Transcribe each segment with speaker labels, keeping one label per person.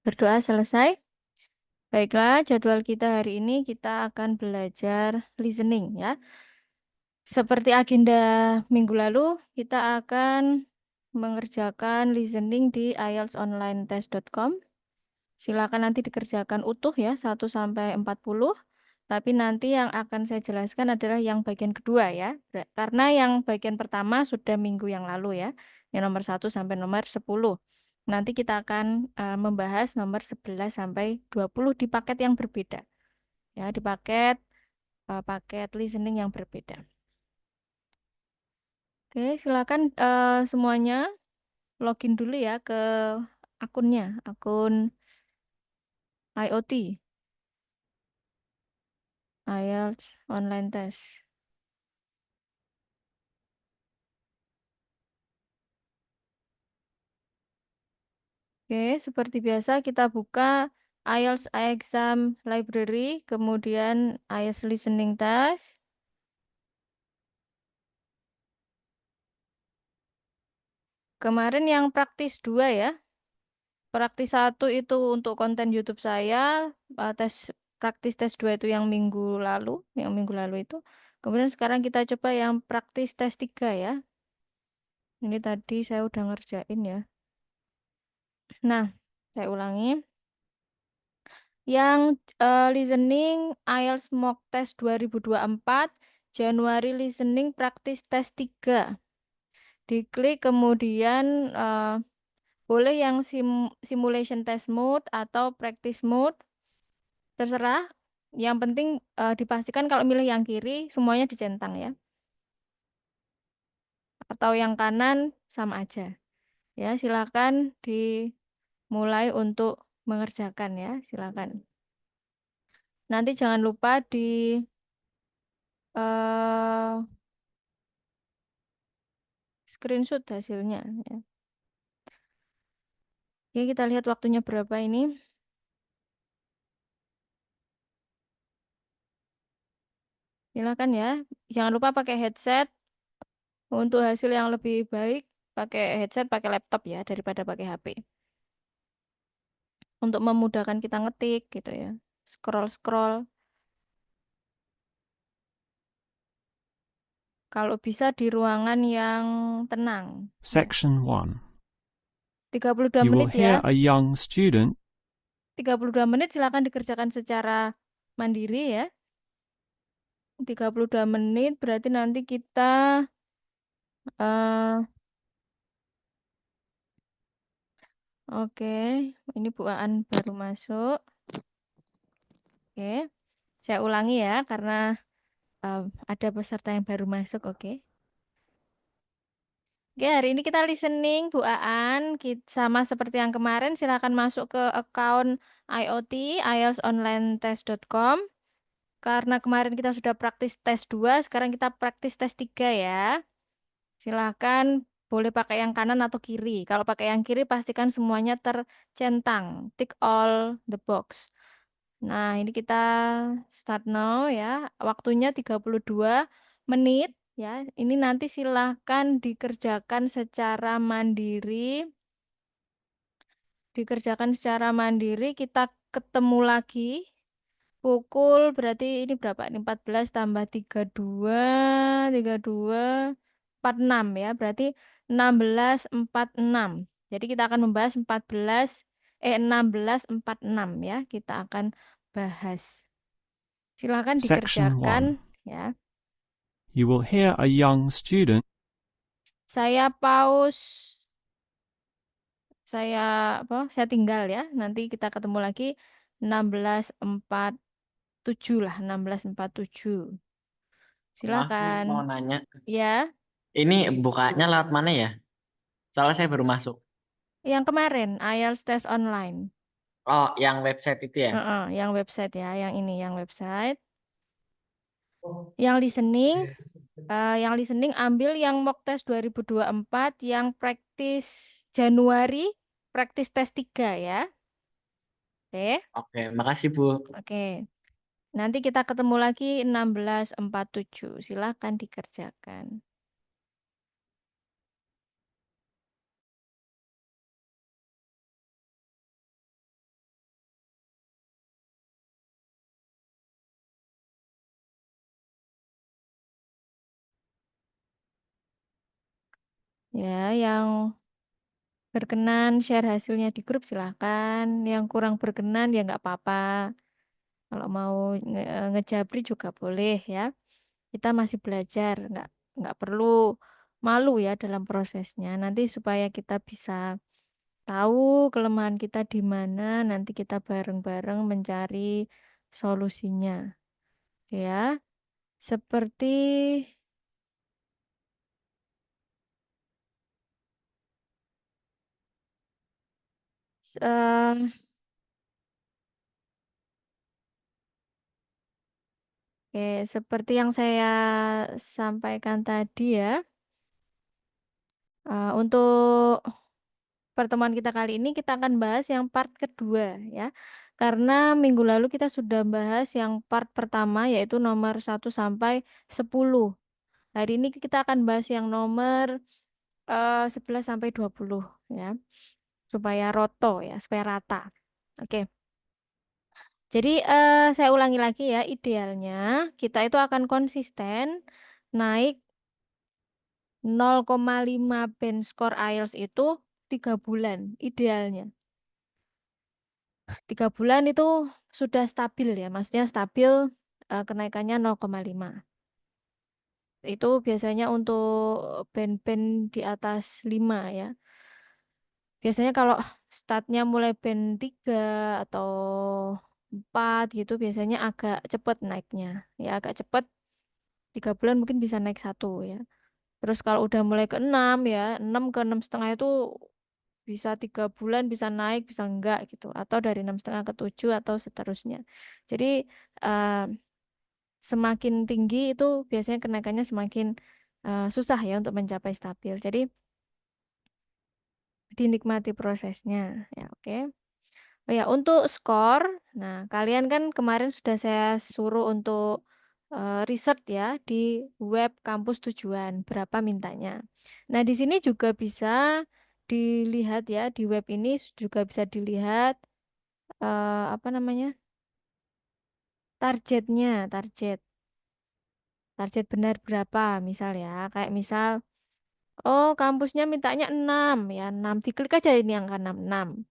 Speaker 1: Berdoa selesai. Baiklah, jadwal kita hari ini kita akan belajar listening ya. Seperti agenda minggu lalu, kita akan mengerjakan listening di ieltsonlinetest.com. Silakan nanti dikerjakan utuh ya, 1 sampai 40. Tapi nanti yang akan saya jelaskan adalah yang bagian kedua ya. Karena yang bagian pertama sudah minggu yang lalu ya. Yang nomor 1 sampai nomor 10. Nanti kita akan membahas nomor 11 sampai 20 di paket yang berbeda. Ya, di paket listening yang berbeda. Oke, silakan semuanya login dulu ya ke akunnya, akun IoT, IELTS Online Test. Oke, seperti biasa kita buka IELTS Exam Library, kemudian IELTS Listening Test. Kemarin yang praktis 2 ya. Praktis 1 itu untuk konten YouTube saya, praktis tes 2 itu yang minggu lalu itu. Kemudian sekarang kita coba yang praktis tes 3 ya. Ini tadi saya udah ngerjain ya. Nah, saya ulangi. Yang listening IELTS Mock Test 2024, Januari listening praktis tes 3. Diklik kemudian boleh yang simulation test mode atau practice mode. Terserah. Yang penting dipastikan kalau milih yang kiri semuanya dicentang ya. Atau yang kanan sama aja. Ya, silakan dimulai untuk mengerjakan ya, silakan. Nanti jangan lupa di screenshot hasilnya ya. Oke, kita lihat waktunya berapa ini. Silakan ya. Jangan lupa pakai headset. Untuk hasil yang lebih baik, pakai headset, pakai laptop ya, daripada pakai HP. Untuk memudahkan kita ngetik gitu ya. Scroll-scroll. Kalau bisa di ruangan yang tenang. Ya.
Speaker 2: Section 1.
Speaker 1: 32
Speaker 2: You will
Speaker 1: menit
Speaker 2: hear
Speaker 1: ya.
Speaker 2: a young student
Speaker 1: 32 menit silakan dikerjakan secara mandiri ya. 32 menit berarti nanti kita eh oke, ini bukaan baru masuk. Oke. Saya ulangi ya karena ada peserta yang baru masuk, oke. Oke, hari ini kita listening Bu Aan, sama seperti yang kemarin silakan masuk ke account IoT ieltsonlinetest.com. Karena kemarin kita sudah praktis tes 2, sekarang kita praktis tes 3 ya. Silakan boleh pakai yang kanan atau kiri. Kalau pakai yang kiri pastikan semuanya tercentang, tick all the box. Nah, ini kita start now ya. Waktunya 32 menit ya. Ini nanti silahkan dikerjakan secara mandiri. Dikerjakan secara mandiri, kita ketemu lagi. Pukul berarti ini berapa? Ini 14 tambah 32, 46 ya. Berarti 16.46. Jadi kita akan membahas 16.46 ya. Kita akan bahas. Silakan
Speaker 2: Section 1.
Speaker 1: dikerjakan ya.
Speaker 2: You will hear a young student
Speaker 1: Saya pause. Saya Saya tinggal ya. Nanti kita ketemu lagi 16.47 lah, 16.47.
Speaker 3: Maaf Bu,
Speaker 1: Silakan.
Speaker 3: mau nanya.
Speaker 1: Ya,
Speaker 3: Ini bukanya lewat mana ya? Soalnya saya baru masuk.
Speaker 1: yang kemarin IELTS Test Online.
Speaker 3: Oh, yang website itu ya?
Speaker 1: Yang website ya, yang ini yang website. Yang listening, ambil yang mock test 2024, yang praktis Januari, praktis tes 3 ya. Oke.
Speaker 3: Oke, makasih Bu.
Speaker 1: Oke. Nanti kita ketemu lagi 16.47. Silakan dikerjakan. Ya, yang berkenan share hasilnya di grup silahkan. Yang kurang berkenan ya nggak apa-apa. Kalau mau ngejabri juga boleh ya. Kita masih belajar, nggak perlu malu ya dalam prosesnya. Nanti supaya kita bisa tahu kelemahan kita di mana, nanti kita bareng-bareng mencari solusinya. Ya, seperti eh, seperti yang saya sampaikan tadi ya. Untuk pertemuan kita kali ini kita akan bahas yang part kedua ya. Karena minggu lalu kita sudah bahas yang part pertama yaitu nomor 1 sampai 10. Hari ini kita akan bahas yang nomor 11 sampai 20 ya. Supaya roto ya, supaya rata. Oke. Jadi saya ulangi lagi ya, idealnya kita itu akan konsisten naik 0,5 band score IELTS itu 3 bulan idealnya. 3 bulan itu sudah stabil ya, maksudnya stabil kenaikannya 0,5. Itu biasanya untuk band-band di atas 5 ya. Biasanya kalau startnya mulai band 3 atau 4 gitu biasanya agak cepat naiknya. Ya agak cepat, 3 bulan mungkin bisa naik 1 ya. Terus kalau udah mulai ke 6 ya, 6 ke 6,5 itu bisa 3 bulan bisa naik bisa enggak gitu, atau dari 6,5 ke 7 atau seterusnya. Jadi eh, semakin tinggi itu biasanya kenaikannya semakin susah ya untuk mencapai stabil. Jadi dinikmati prosesnya ya, oke. Oh ya, untuk skor, nah kalian kan kemarin sudah saya suruh untuk riset ya di web kampus tujuan berapa mintanya. Nah, di sini juga bisa dilihat ya, di web ini juga bisa dilihat apa namanya? Targetnya, target benar berapa misal ya. Kayak misal, oh kampusnya mintanya 6 ya, 6. Diklik aja ini angka 66.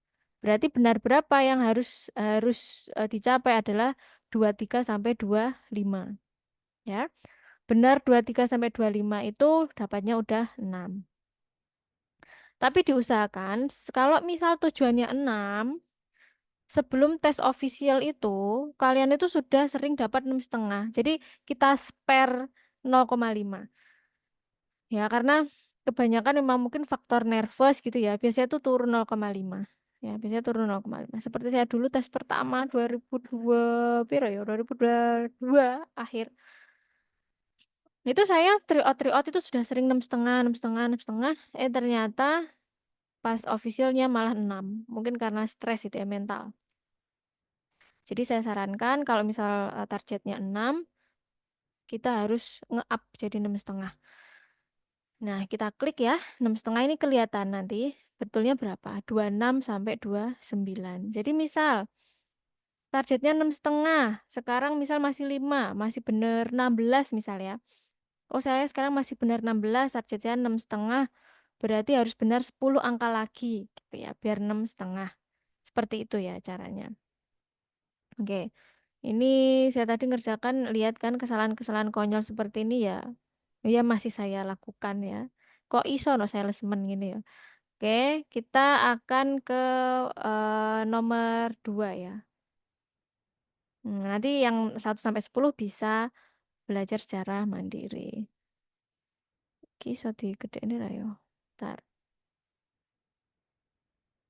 Speaker 1: Berarti benar berapa yang harus harus dicapai adalah 23 sampai 25 ya. Benar 23 sampai 25 itu dapatnya udah 6. Tapi diusahakan kalau misal tujuannya 6, sebelum tes official itu kalian itu sudah sering dapat 6,5. Jadi kita spare 0,5. Ya, karena kebanyakan memang mungkin faktor nervous gitu ya. Biasanya tuh turun 0,5. Ya, biasanya turun 0,5. Seperti saya dulu tes pertama 2002, piro ya? 2022 akhir. Itu saya tryout itu sudah sering 6,5, 6,5, 6,5. Ternyata pas officialnya malah 6. Mungkin karena stres itu ya mental. Jadi saya sarankan kalau misal targetnya 6, kita harus nge-up jadi 6,5. Nah, kita klik ya, 6,5 ini kelihatan nanti betulnya berapa? 26 sampai 29. Jadi misal targetnya 6,5, sekarang misal masih 5, masih benar 16 misal ya. Oh, saya sekarang masih benar 16, targetnya 6,5, berarti harus benar 10 angka lagi gitu ya, biar 6,5. Seperti itu ya caranya. Oke. Ini saya tadi ngerjakan, lihat kan kesalahan-kesalahan konyol seperti ini ya. Ya masih saya lakukan ya. Kok iso no salesman gini ya. Oke, kita akan ke nomor 2 ya. Nanti yang 1 sampai 10 bisa belajar secara mandiri. Oke, iso digedein ra yo. Bentar.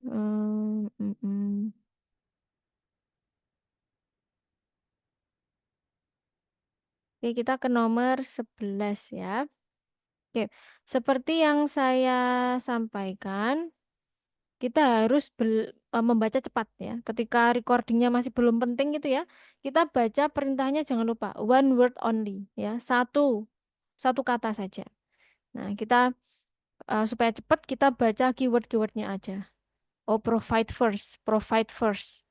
Speaker 1: Hmm, mm, mm. Oke, kita ke nomor 11 ya. Oke, seperti yang saya sampaikan, kita harus membaca cepat ya. Ketika recordingnya masih belum penting gitu ya, kita baca perintahnya jangan lupa one word only ya, satu kata saja. Nah, kita supaya cepat kita baca keyword-keywordnya aja. Oh, provide first.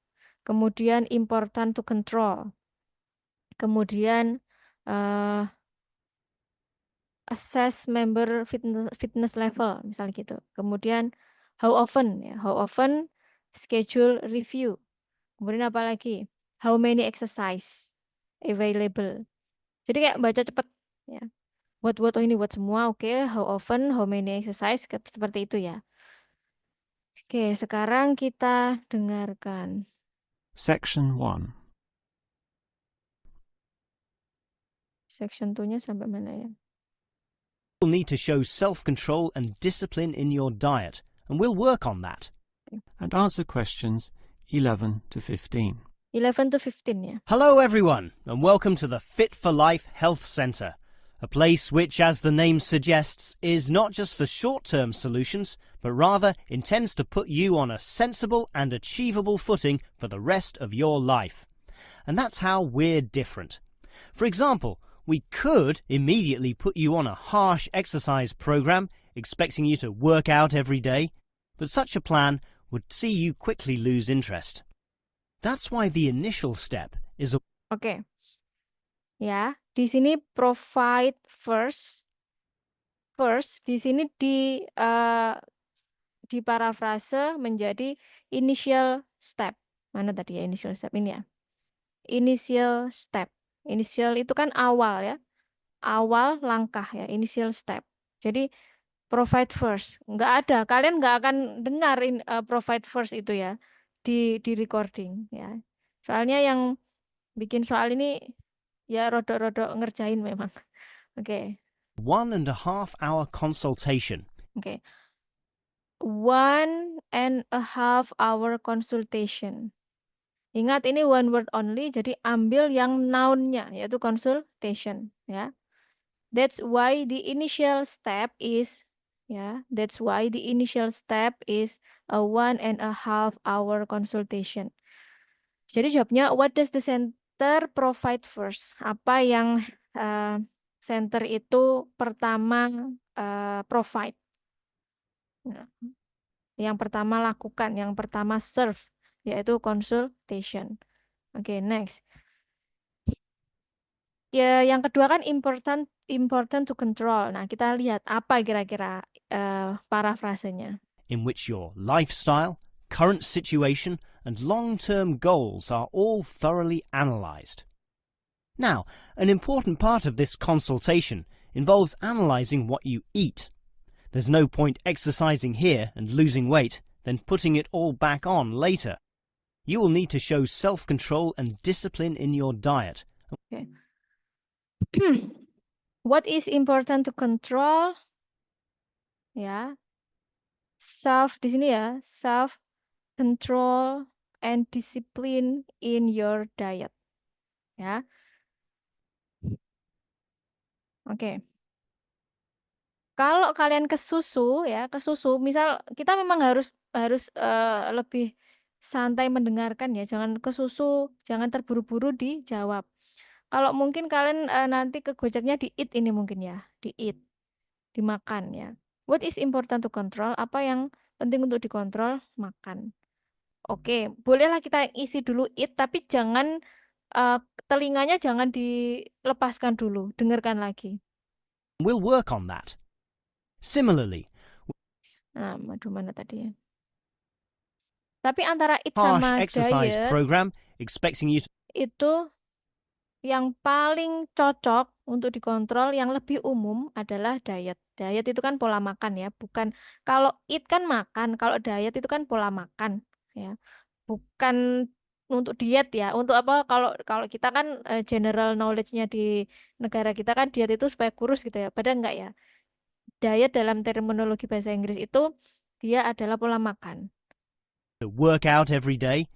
Speaker 1: Kemudian important to control. Kemudian eh, assess member fitness level, misalnya gitu. Kemudian how often ya, how often schedule review. Kemudian apa lagi? How many exercise available. Jadi kayak baca cepet ya. What oh ini buat semua, oke. How often, how many exercise, seperti itu ya. Oke, sekarang kita dengarkan.
Speaker 2: Section 1.
Speaker 1: Section 2-nya sampai mana ya?
Speaker 4: You'll need to show self-control and discipline in your diet, and we'll work on that.
Speaker 2: And answer questions 11 to 15.
Speaker 1: 11 to 15 ya.
Speaker 4: Hello everyone, and welcome to the Fit for Life Health Centre, a place which, as the name suggests, is not just for short-term solutions, but rather intends to put you on a sensible and achievable footing for the rest of your life. And that's how we're different. For example, we could immediately put you on a harsh exercise program, expecting you to work out every day, but such a plan would see you quickly lose interest. That's why the initial step is a
Speaker 1: Oke. Ya, di sini provide first. First di sini di parafrase menjadi initial step. Mana tadi ya initial step ini ya? Initial step. Initial itu kan awal ya. Awal langkah ya, initial step. Jadi provide first. Nggak ada, kalian nggak akan dengar provide first itu ya di recording ya. Soalnya yang bikin soal ini ya rodok-rodok ngerjain memang. Oke.
Speaker 4: 1.5 hour consultation.
Speaker 1: Oke. 1.5 hour consultation. Ingat ini one word only, jadi ambil yang noun-nya yaitu consultation ya. That's why the initial step is that's why the initial step is a 1.5 hour consultation. Jadi jawabnya, what does the center provide first? Apa yang center itu pertama provide? Nah, yang pertama lakukan, yang pertama serve, yaitu consultation. Oke, next. Ya, yang kedua kan important to control. Nah, kita lihat apa kira-kira parafrasenya.
Speaker 4: In which your lifestyle, current situation, and long-term goals are all thoroughly analysed. Now, an important part of this consultation involves analysing what you eat. There's no point exercising here and losing weight, then putting it all back on later. You will need to show self-control and discipline in your diet.
Speaker 1: Okay. What is important to control? Ya. Self di sini ya, self control and discipline in your diet. Ya. Oke. Kalau kalian ke susu, misal kita memang harus lebih santai mendengarkan ya, jangan ke susu, jangan terburu-buru dijawab. Kalau mungkin kalian nanti kegojeknya di eat ini mungkin ya, di eat, dimakan ya. What is important to control? Apa yang penting untuk dikontrol? Makan. Oke, bolehlah kita isi dulu eat, tapi jangan telinganya jangan dilepaskan dulu, dengarkan lagi.
Speaker 4: We'll work on that. Similarly,
Speaker 1: Aduh, mana tadi ya? Tapi antara eat
Speaker 4: harsh
Speaker 1: sama
Speaker 4: exercise
Speaker 1: diet
Speaker 4: program expecting you to
Speaker 1: itu yang paling cocok untuk dikontrol, yang lebih umum adalah diet. Diet itu kan pola makan ya, bukan kalau eat kan makan, kalau diet itu kan pola makan ya. Bukan untuk diet ya. Untuk apa? Kalau kita kan general knowledge-nya di negara kita kan diet itu supaya kurus gitu ya. Padahal enggak ya. Diet dalam terminologi bahasa Inggris itu dia adalah pola makan.
Speaker 4: work out every day.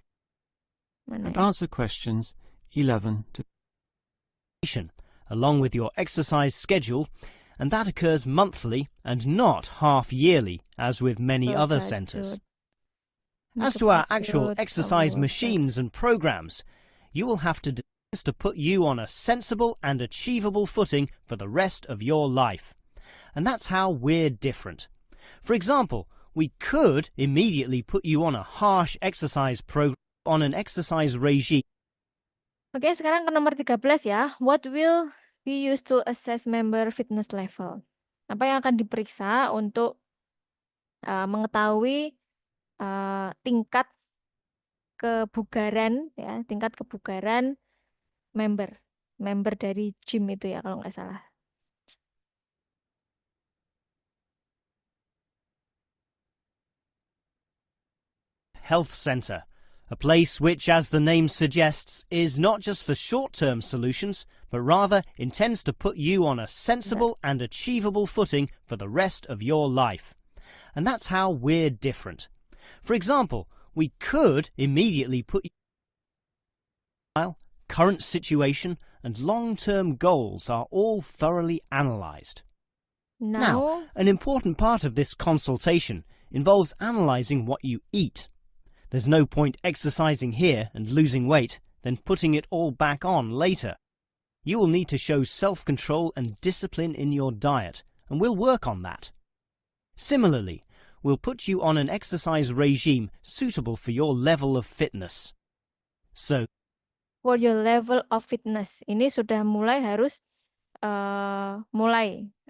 Speaker 1: Mana
Speaker 2: And
Speaker 1: ya?
Speaker 2: answer questions 11 to
Speaker 4: Along with your exercise schedule, and that occurs monthly and not half-yearly, as with many other centres. As to our actual exercise machines and programs, you will have to put you on a sensible and achievable footing for the rest of your life. And that's how we're different. For example, we could immediately put you on a harsh exercise program, on an exercise regime.
Speaker 1: Oke, sekarang ke nomor 13 ya. What will be used to assess member fitness level. Apa yang akan diperiksa untuk mengetahui tingkat kebugaran ya, tingkat kebugaran member dari gym itu ya kalau nggak salah.
Speaker 4: Health Centre, a place which, as the name suggests, is not just for short-term solutions, but rather intends to put you on a sensible and achievable footing for the rest of your life. And that's how we're different. For example, we could immediately put you current situation and long-term goals are all thoroughly analysed. Now, an important part of this consultation involves analysing what you eat. There's no point exercising here and losing weight, then putting it all back on later. You will need to show self-control and discipline in your diet, and we'll work on that. Similarly, we'll put you on an exercise regime suitable for your level of fitness. So,
Speaker 1: for your level of fitness, ini sudah mulai harus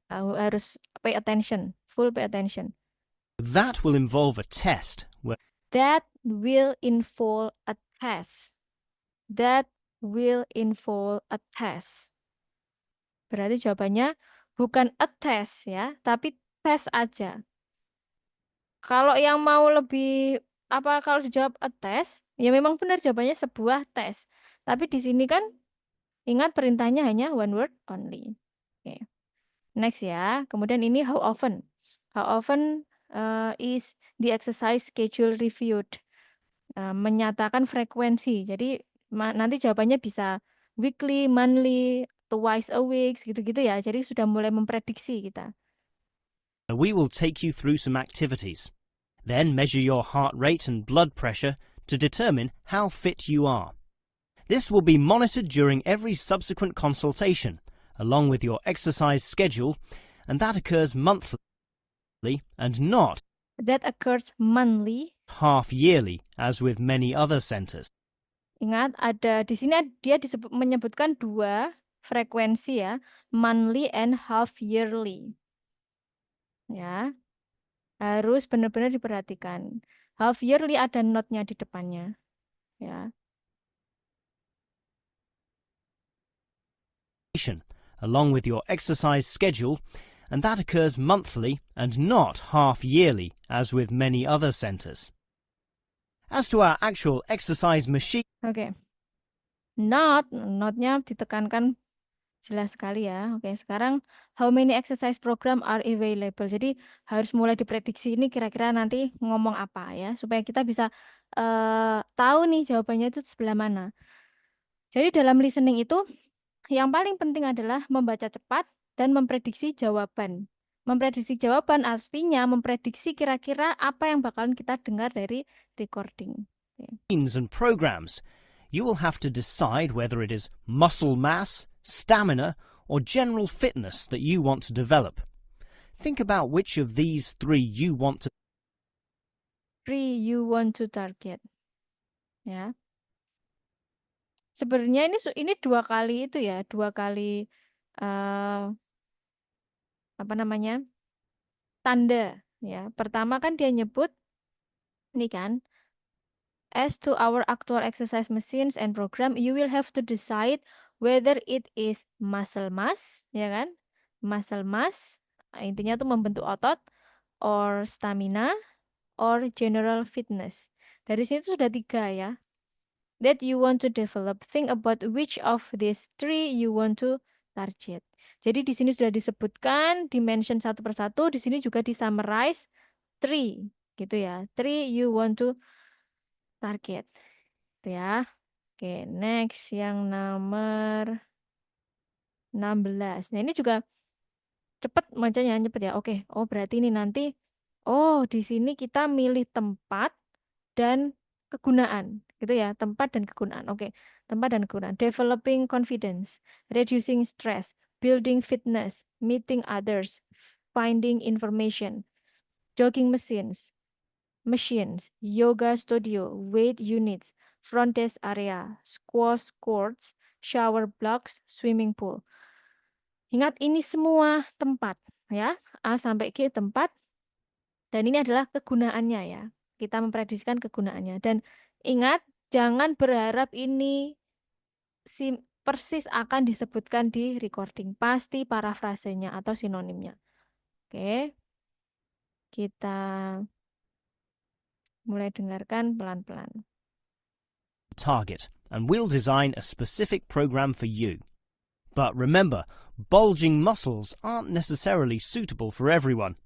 Speaker 1: harus pay attention, full pay attention.
Speaker 4: that will involve a test where
Speaker 1: That will involve a test. That will involve a test. Berarti jawabannya bukan a test ya, tapi tes aja. Kalau yang mau lebih kalau dijawab a test, ya memang benar jawabannya sebuah tes. Tapi di sini kan ingat perintahnya hanya one word only. Oke. Next ya. Kemudian ini how often. How often is the exercise schedule reviewed? Menyatakan frekuensi. Jadi nanti jawabannya bisa weekly, monthly, twice a week, gitu-gitu ya. Jadi sudah mulai memprediksi kita.
Speaker 4: we will take you through some activities, then measure your heart rate and blood pressure to determine how fit you are. This will be monitored during every subsequent consultation, along with your exercise schedule, and that occurs monthly and not
Speaker 1: That occurs monthly.
Speaker 4: half yearly, as with many other centers.
Speaker 1: Ingat, ada di sini dia menyebutkan dua frekuensi ya, monthly and half yearly. Ya, harus benar-benar diperhatikan. Half yearly ada not-nya di depannya. Ya.
Speaker 4: Along with your exercise schedule, and that occurs monthly and not half yearly, as with many other centers. As to our actual exercise machine,
Speaker 1: Oke. Not-nya ditekankan jelas sekali ya. Oke, sekarang how many exercise program are available. Jadi harus mulai diprediksi ini kira-kira nanti ngomong apa ya, supaya kita bisa tahu nih jawabannya itu sebelah mana. Jadi dalam listening itu yang paling penting adalah membaca cepat dan memprediksi jawaban. Memprediksi jawaban artinya memprediksi kira-kira apa yang bakalan kita dengar dari recording.
Speaker 4: and programs, you will have to decide whether it is muscle mass, stamina, or general fitness that you want to develop. Think about which of these three you want to
Speaker 1: target. Ya. Sebenarnya ini dua kali itu ya, dua kali tanda ya. Pertama kan dia nyebut ini kan, as to our actual exercise machines and program, you will have to decide whether it is muscle mass, ya kan? Muscle mass, intinya tuh membentuk otot, or stamina, or general fitness. Dari sini tuh sudah 3 ya. That you want to develop. Think about which of these 3 you want to target. Jadi di sini sudah disebutkan, dimention satu persatu, di sini juga disummarize 3 gitu ya. 3 you want to target. Gitu ya. Oke, next yang nomor 16. Nah, ini juga cepet bacanya, cepet ya. Oke, oh berarti ini nanti di sini kita milih tempat dan kegunaan, gitu ya, tempat dan kegunaan. Oke, tempat dan kegunaan. Developing confidence, reducing stress, building fitness, meeting others, finding information, jogging machines, yoga studio, weight units, front desk area, squash courts, shower blocks, swimming pool. Ingat ini semua tempat ya, A sampai G tempat dan ini adalah kegunaannya ya. Kita memprediksikan kegunaannya dan ingat jangan berharap ini persis akan disebutkan di recording. Pasti parafrasenya atau sinonimnya. Oke. Kita mulai dengarkan pelan-pelan.
Speaker 4: Target, and we'll design a specific program for you. But remember, bulging muscles aren't necessarily suitable for everyone.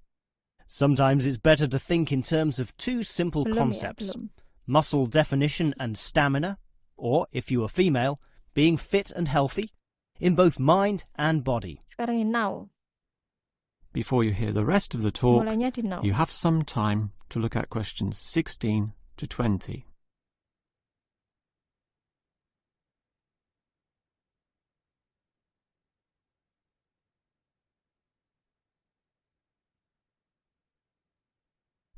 Speaker 4: Sometimes it's better to think in terms of two simple
Speaker 1: Belum ya,
Speaker 4: concepts:
Speaker 1: belum.
Speaker 4: muscle definition and stamina, or, if you are female, being fit and healthy, in both mind and body.
Speaker 1: Sekarang ini now.
Speaker 2: Before you hear the rest of the talk,
Speaker 1: Mulainya di now.
Speaker 2: you have some time to look at questions 16 to 20.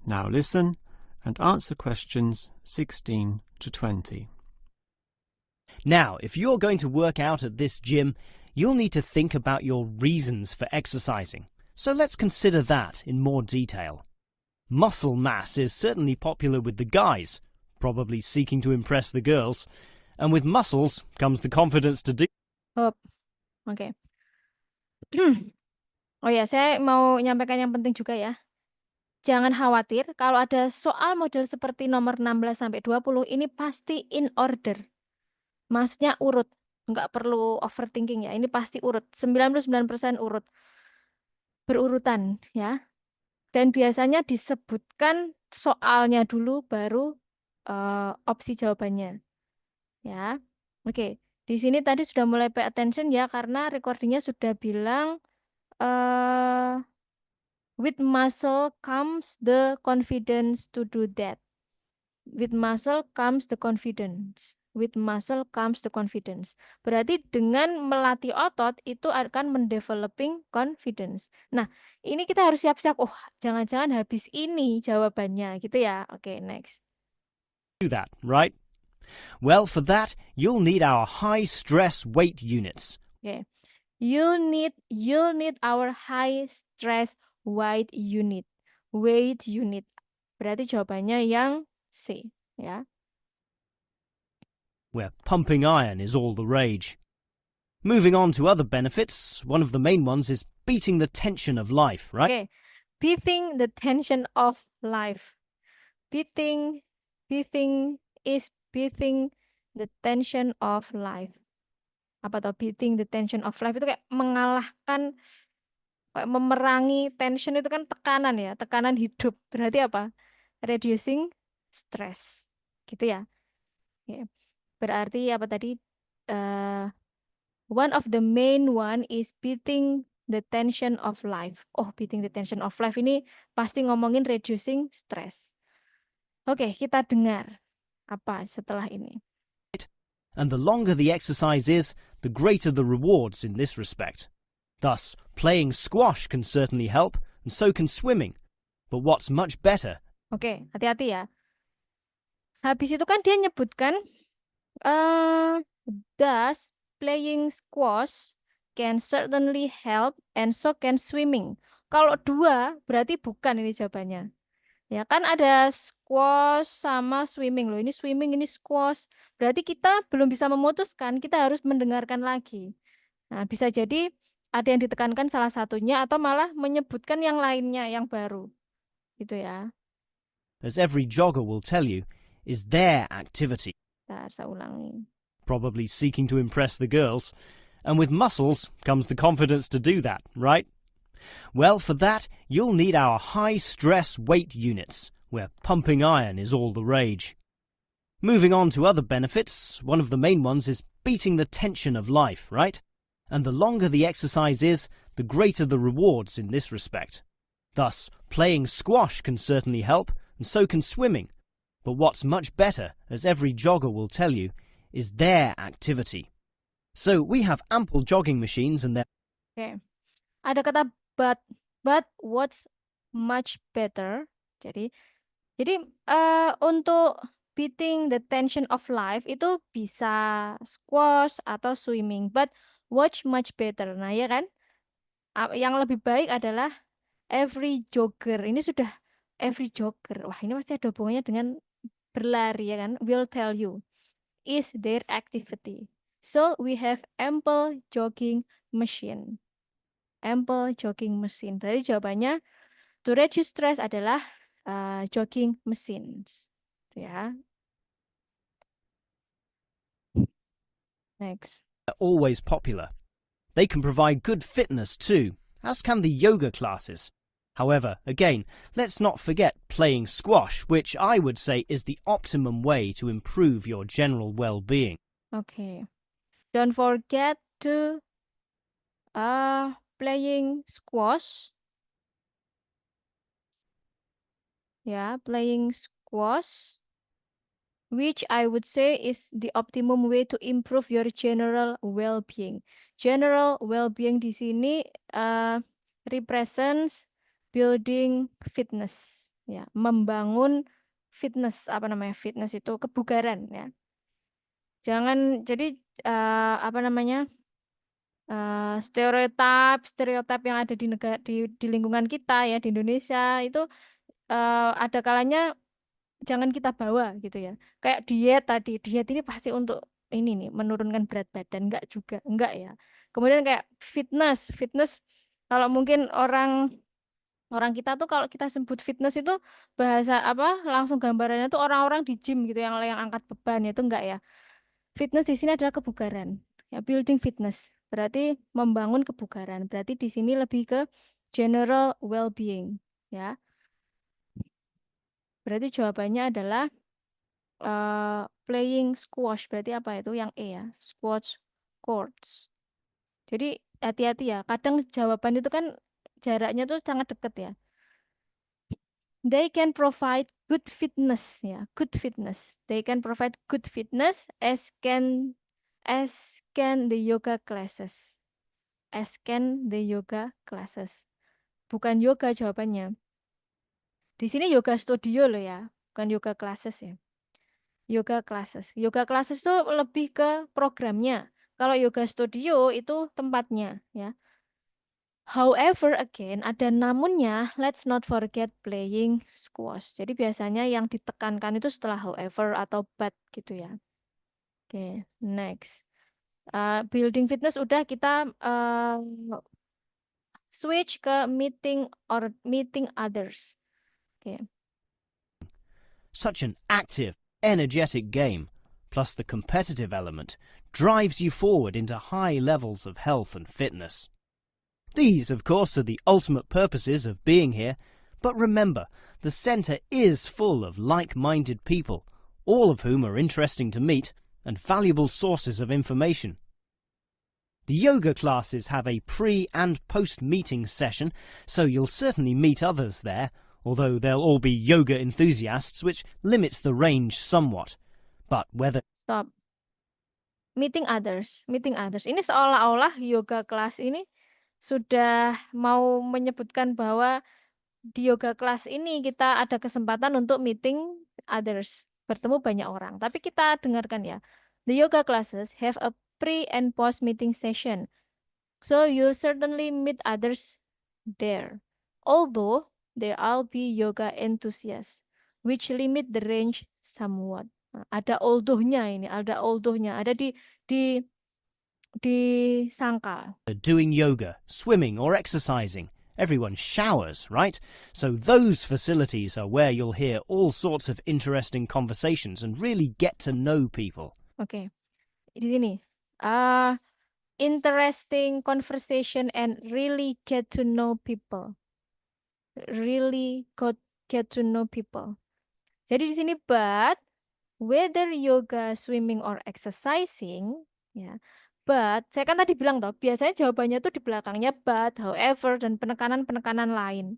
Speaker 2: Now listen and answer questions 16 to 20.
Speaker 4: Now, if you're going to work out at this gym, you'll need to think about your reasons for exercising. So let's consider that in more detail. Muscle mass is certainly popular with the guys, probably seeking to impress the girls. And with muscles comes the confidence to do.
Speaker 1: Oke. Oh ya, saya mau nyampaikan yang penting juga ya. Jangan khawatir kalau ada soal model seperti nomor 16 sampai 20 ini pasti in order. Maksudnya urut, nggak perlu overthinking ya. Ini pasti urut, 99% urut. Berurutan ya. Dan biasanya disebutkan soalnya dulu baru opsi jawabannya. Ya. Oke, di sini tadi sudah mulai pay attention ya karena recordingnya sudah bilang with muscle comes the confidence to do that. With muscle comes the confidence. With muscle comes the confidence. Berarti dengan melatih otot itu akan mendeveloping confidence. Nah, ini kita harus siap-siap. Oh, jangan-jangan habis ini jawabannya gitu ya. Oke, next.
Speaker 4: that, right? Well, for that, you'll need our high stress weight units.
Speaker 1: Oke. You'll need our high stress weight unit. Weight unit. Berarti jawabannya yang C, ya.
Speaker 4: Where pumping iron is all the rage. Moving on to other benefits, one of the main ones is beating the tension of life, right?
Speaker 1: Oke. Beating the tension of life. Beating is beating the tension of life. Apa tuh beating the tension of life itu kayak mengalahkan, kayak memerangi tension itu kan tekanan ya, tekanan hidup. Berarti apa? Reducing stress. Gitu ya. Oke. Berarti apa tadi? One of the main one is beating the tension of life. Oh, beating the tension of life ini pasti ngomongin reducing stress. Oke, kita dengar apa setelah ini.
Speaker 4: And the longer the exercise is, the greater the rewards in this respect. Thus, playing squash can certainly help, and so can swimming. But what's much better?
Speaker 1: Oke, hati-hati ya. Habis itu kan dia nyebutkan, thus playing squash can certainly help, and so can swimming. Kalau dua, berarti bukan ini jawabannya. Ya kan ada squash sama swimming loh. Ini swimming, ini squash. Berarti kita belum bisa memutuskan, kita harus mendengarkan lagi. Nah, bisa jadi ada yang ditekankan salah satunya atau malah menyebutkan yang lainnya, yang baru. Gitu ya.
Speaker 4: As every jogger will tell you, is their activity.
Speaker 1: Saya ulangi.
Speaker 4: Probably seeking to impress the girls. And with muscles comes the confidence to do that, right? Well, for that, you'll need our high-stress weight units, where pumping iron is all the rage. Moving on to other benefits, one of the main ones is beating the tension of life, right? And the longer the exercise is, the greater the rewards in this respect. Thus, playing squash can certainly help, and so can swimming. But what's much better, as every jogger will tell you, is their activity. So we have ample jogging machines and their...
Speaker 1: Oke. Ada kata but what's much better. Jadi untuk beating the tension of life itu bisa squash atau swimming. But what's much better. Nah, ya kan? yang lebih baik adalah every jogger. Ini sudah every jogger. Wah, ini masih ada hubungannya dengan berlari ya kan? Will tell you is their activity. So we have ample jogging machine. Ample jogging machine. Berarti jawabannya to reduce stress adalah jogging machines. Ya. Next.
Speaker 4: Are always popular. They can provide good fitness too, as can the yoga classes. However, again, let's not forget playing squash, which I would say is the optimum way to improve your general well-being.
Speaker 1: Okay. Don't forget to playing squash. Yeah, playing squash, which I would say is the optimum way to improve your general well-being. General well-being di sini represents building fitness, ya, membangun fitness, apa namanya? Fitness itu kebugaran, ya. Jangan jadi apa namanya? Stereotip yang ada di negara di lingkungan kita ya di Indonesia itu ada kalanya jangan kita bawa gitu ya. Kayak diet tadi, diet ini pasti untuk ini nih menurunkan berat badan, enggak juga, enggak ya. Kemudian kayak fitness kalau mungkin orang kita tuh kalau kita sebut fitness itu bahasa apa langsung gambarannya tuh orang-orang di gym gitu yang angkat beban itu enggak ya. Fitness di sini adalah kebugaran. Ya, building fitness berarti membangun kebugaran. Berarti di sini lebih ke general well-being ya. Berarti jawabannya adalah playing squash. Berarti apa itu? Yang E ya, squash courts. Jadi hati-hati ya. Kadang jawaban itu kan jaraknya tuh sangat dekat ya. They can provide good fitness ya, good fitness. They can provide good fitness as can the yoga classes. As can the yoga classes. Bukan yoga jawabannya. Di sini yoga studio loh ya, bukan yoga classes ya. Yoga classes. Yoga classes itu lebih ke programnya. Kalau yoga studio itu tempatnya ya. However, again, ada namunnya, let's not forget playing squash. Jadi biasanya yang ditekankan itu setelah however atau but gitu ya. Oke, next. Building fitness udah kita switch ke meeting others. Oke.
Speaker 4: Such an active, energetic game, plus the competitive element, drives you forward into high levels of health and fitness. These, of course, are the ultimate purposes of being here, but remember, the centre is full of like-minded people, all of whom are interesting to meet and valuable sources of information. The yoga classes have a pre- and post-meeting session, so you'll certainly meet others there, although they'll all be yoga enthusiasts, which limits the range somewhat. But whether...
Speaker 1: Stop. Meeting others. Ini seolah-olah yoga kelas ini sudah mau menyebutkan bahwa di yoga kelas ini kita ada kesempatan untuk meeting others, bertemu banyak orang. Tapi kita dengarkan ya, the yoga classes have a pre and post meeting session, so you'll certainly meet others there. Although there will be yoga enthusiasts, which limit the range somewhat. Nah, ada although-nya, ada di sangkal.
Speaker 4: doing yoga, swimming or exercising, everyone showers, right? So those facilities are where you'll hear all sorts of interesting conversations and really get to know people.
Speaker 1: Oke. Di sini. Interesting conversation and really get to know people. Get to know people. Jadi di sini but whether yoga, swimming or exercising, ya. But saya kan tadi bilang toh, biasanya jawabannya tuh di belakangnya but, however dan penekanan-penekanan lain.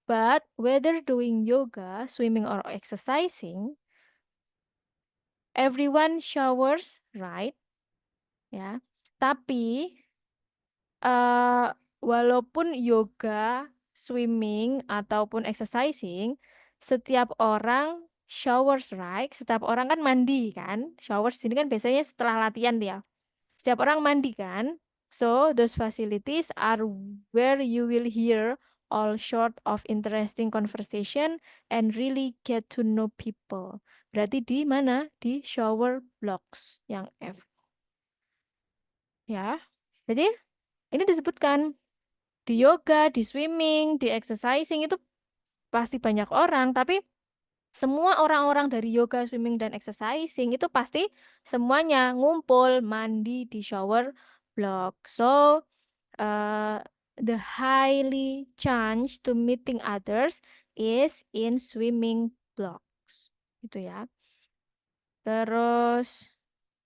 Speaker 1: But whether doing yoga, swimming or exercising, everyone showers, right? Ya. Tapi walaupun yoga, swimming ataupun exercising, setiap orang showers, right? Setiap orang kan mandi kan? Showers sini kan biasanya setelah latihan dia. Setiap orang mandi kan? So those facilities are where you will hear all sort of interesting conversation and really get to know people. Berarti di mana? Di shower blocks yang F. Ya. Jadi ini disebutkan di yoga, di swimming, di exercising itu pasti banyak orang, tapi semua orang-orang dari yoga, swimming, dan exercising itu pasti semuanya ngumpul mandi di shower block. So, the highly chance to meeting others is in swimming blocks. Gitu ya. Terus,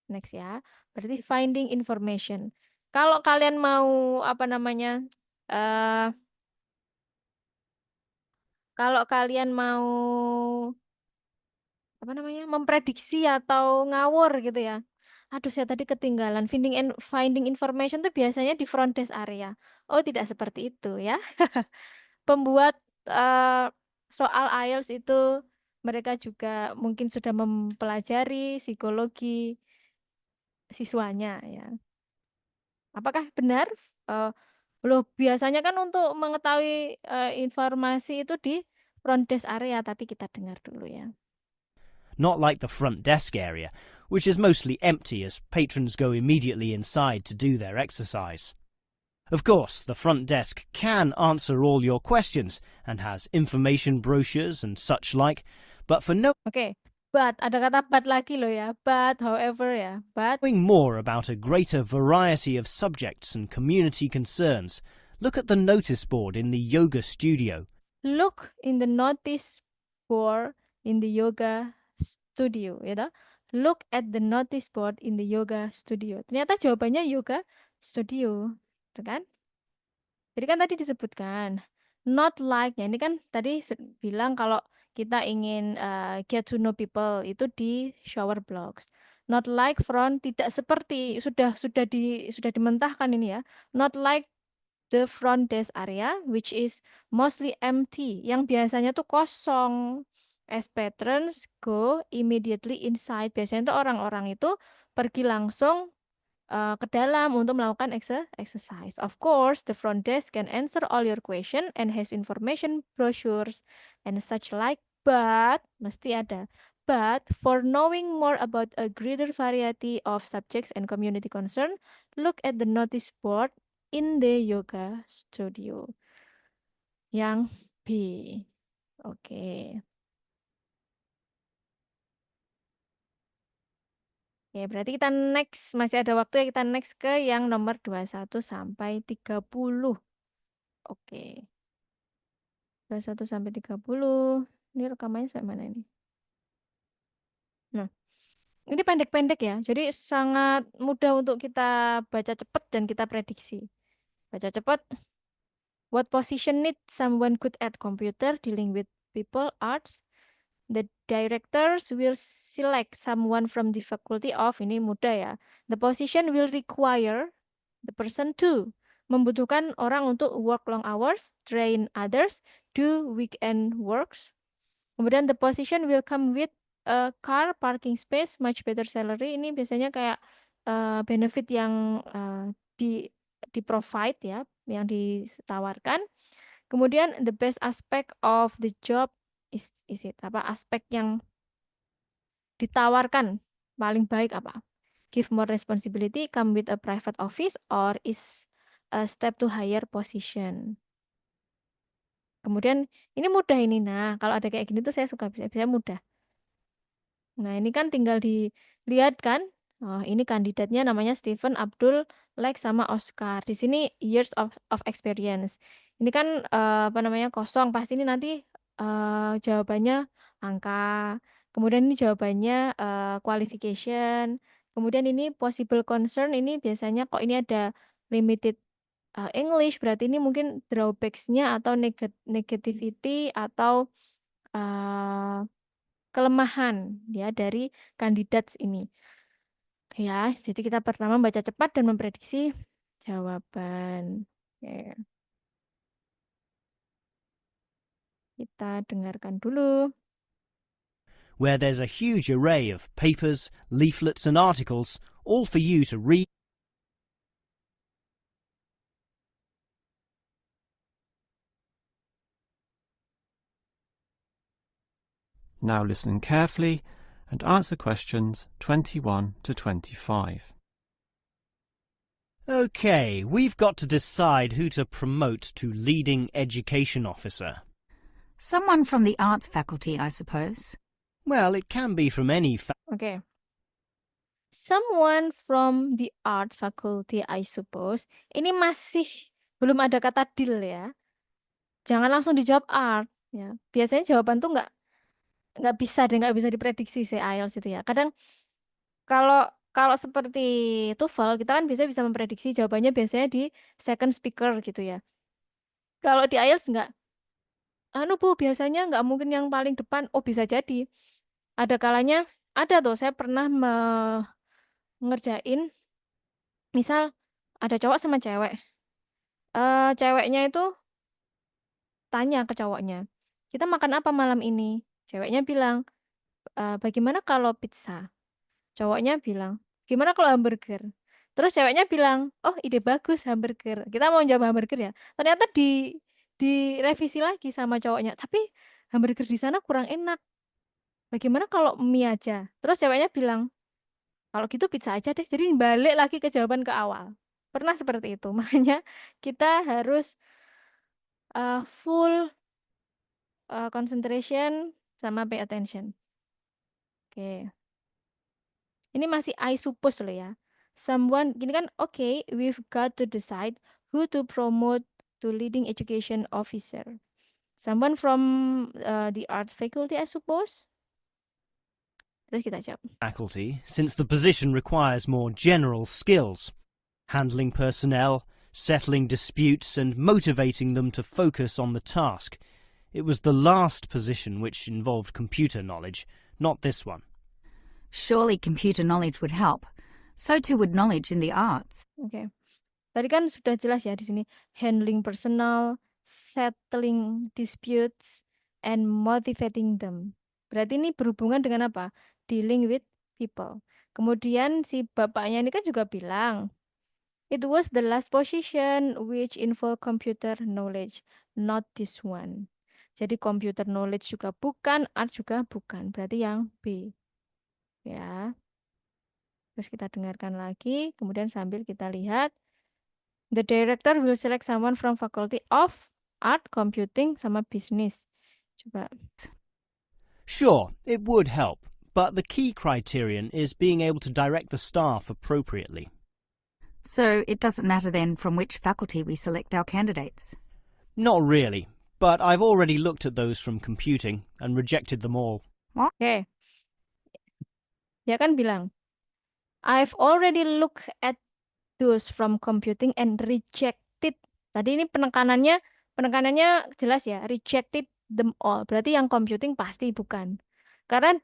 Speaker 1: next ya. Berarti finding information. Kalau kalian mau, kalau kalian mau memprediksi atau ngawur gitu ya. Aduh, saya tadi ketinggalan. Finding information tuh biasanya di front desk area. Oh, tidak seperti itu ya. Pembuat soal IELTS itu mereka juga mungkin sudah mempelajari psikologi siswanya ya. Apakah benar? Loh, biasanya kan untuk mengetahui informasi itu di front desk area, tapi kita dengar dulu ya.
Speaker 4: Not like the front desk area, which is mostly empty as patrons go immediately inside to do their exercise. Of course, the front desk can answer all your questions and has information brochures and such like, but for
Speaker 1: Oke, but ada kata but lagi loh ya. But, however ya, but
Speaker 4: knowing more about a greater variety of subjects and community concerns, look at the notice board in the yoga studio.
Speaker 1: look in the notice board in the yoga studio, ya toh? Look at the notice board in the yoga studio. Ternyata jawabannya yoga studio, gitu kan? Jadi kan tadi disebutkan not like, ya ini kan tadi bilang kalau kita ingin get to know people itu di shower blocks. Not like front, tidak seperti sudah dimentahkan ini ya. Not like the front desk area which is mostly empty, yang biasanya tuh kosong. As patrons go immediately inside, biasanya tuh orang-orang itu pergi langsung ke dalam untuk melakukan exercise. Of course, the front desk can answer all your question and has information brochures and such like, but mesti ada. But for knowing more about a greater variety of subjects and community concern, look at the notice board in the yoga studio. Yang B. Oke. Ya, berarti kita next, masih ada waktu ya, kita next ke yang nomor 21 sampai 30. Oke. 21 sampai 30. Ini rekamannya sampai mana ini? Nah, ini pendek-pendek ya. Jadi sangat mudah untuk kita baca cepat dan kita prediksi. Baca cepat. What position need someone good at computer dealing with people, arts? The directors will select someone from the faculty of, ini mudah ya. The position will require the person to, membutuhkan orang untuk work long hours, train others, do weekend works. Kemudian the position will come with a car, parking space, much better salary. Ini biasanya kayak benefit yang di provide ya, yang ditawarkan. Kemudian the best aspect of the job is it, apa aspek yang ditawarkan paling baik apa? Give more responsibility, come with a private office, or is a step to higher position. Kemudian ini mudah ini. Nah, kalau ada kayak gini tuh saya suka, bisa mudah. Nah, ini kan tinggal dilihat kan. Oh, ini kandidatnya namanya Stephen, Abdul, Lex, sama Oscar. Di sini years of experience. Ini kan kosong. Pasti ini nanti jawabannya angka. Kemudian ini jawabannya qualification. Kemudian ini possible concern. Ini biasanya kok ini ada limited English, berarti ini mungkin drawbacks-nya atau negativity atau kelemahan ya dari kandidat ini. Ya, jadi kita pertama baca cepat dan memprediksi jawaban. Oke. Kita dengarkan dulu.
Speaker 4: where there's a huge array of papers, leaflets and articles, all for you to read.
Speaker 2: Now listen carefully and answer questions 21 to 25.
Speaker 4: Okay, we've got to decide who to promote to leading education officer.
Speaker 5: Someone from the arts faculty, I suppose.
Speaker 4: Well, it can be from any
Speaker 1: Oke. Someone from the art faculty, I suppose. Ini masih belum ada kata deal ya. Jangan langsung dijawab art ya. Biasanya jawaban tuh nggak bisa dan nggak bisa diprediksi sih IELTS itu ya. Kadang kalau seperti TOEFL kita kan biasanya bisa memprediksi jawabannya biasanya di second speaker gitu ya. Kalau di IELTS nggak. Bu, biasanya nggak mungkin yang paling depan. Oh, bisa jadi. Ada kalanya ada tuh saya pernah ngerjain misal ada cowok sama cewek. Ceweknya itu tanya ke cowoknya, "Kita makan apa malam ini?" Ceweknya bilang, "Bagaimana kalau pizza?" Cowoknya bilang, "Gimana kalau hamburger?" Terus ceweknya bilang, "Oh, ide bagus hamburger." Kita mau jawab hamburger ya. Ternyata direvisi lagi sama cowoknya, "Tapi hamburger di sana kurang enak. Bagaimana kalau mie aja?" Terus ceweknya bilang, "Kalau gitu pizza aja deh." Jadi balik lagi ke jawaban ke awal. Pernah seperti itu. Makanya kita harus full concentration sama pay attention. Oke. Ini masih I suppose loh ya. Someone gini kan, okay, we've got to decide who to promote to leading education officer. Someone from the art faculty, I suppose. Terus kita jawab.
Speaker 4: faculty, since the position requires more general skills, handling personnel, settling disputes and motivating them to focus on the task. It was the last position which involved computer knowledge, not this one.
Speaker 5: Surely computer knowledge would help. So too would knowledge in the arts.
Speaker 1: Oke. Tadi kan sudah jelas ya di sini handling personal, settling disputes, and motivating them. Berarti ini berhubungan dengan apa? Dealing with people. Kemudian si bapaknya ini kan juga bilang, it was the last position which involved computer knowledge, not this one. Jadi computer knowledge juga bukan, art juga bukan. Berarti yang B. Ya. Terus kita dengarkan lagi, kemudian sambil kita lihat. The director will select someone from faculty of art, computing, sama business. Coba.
Speaker 4: Sure, it would help, but the key criterion is being able to direct the staff appropriately.
Speaker 5: So it doesn't matter then from which faculty we select our candidates.
Speaker 4: Not really, but I've already looked at those from computing and rejected them all.
Speaker 1: Oke. Dia kan bilang, I've already looked at those from computing and rejected. Tadi ini penekanannya jelas ya, rejected them all. Berarti yang computing pasti bukan. Karena